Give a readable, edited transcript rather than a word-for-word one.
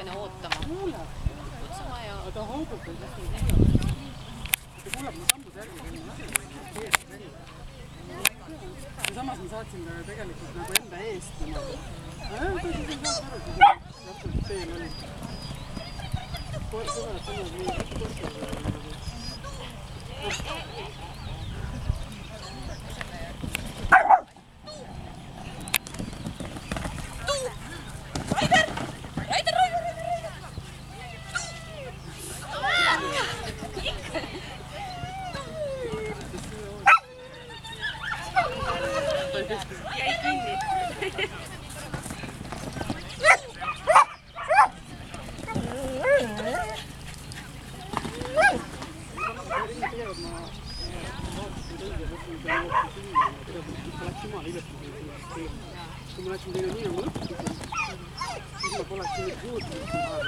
natukene ootama. Kutsuma ja... Aga ta haugub veel täpselt kuulab. Ta kuulab mu sambus järgi. Ja samas ma saatsin ta tegelikult nagu enda eest. Ta siis ei saanud aru, kui täpselt teel oli. Sõbrad sõnad nii kortavad. Jäi kinni. Kui ma läksin teile nii nagu lõppusin, siis ma poleks nüüd juurde.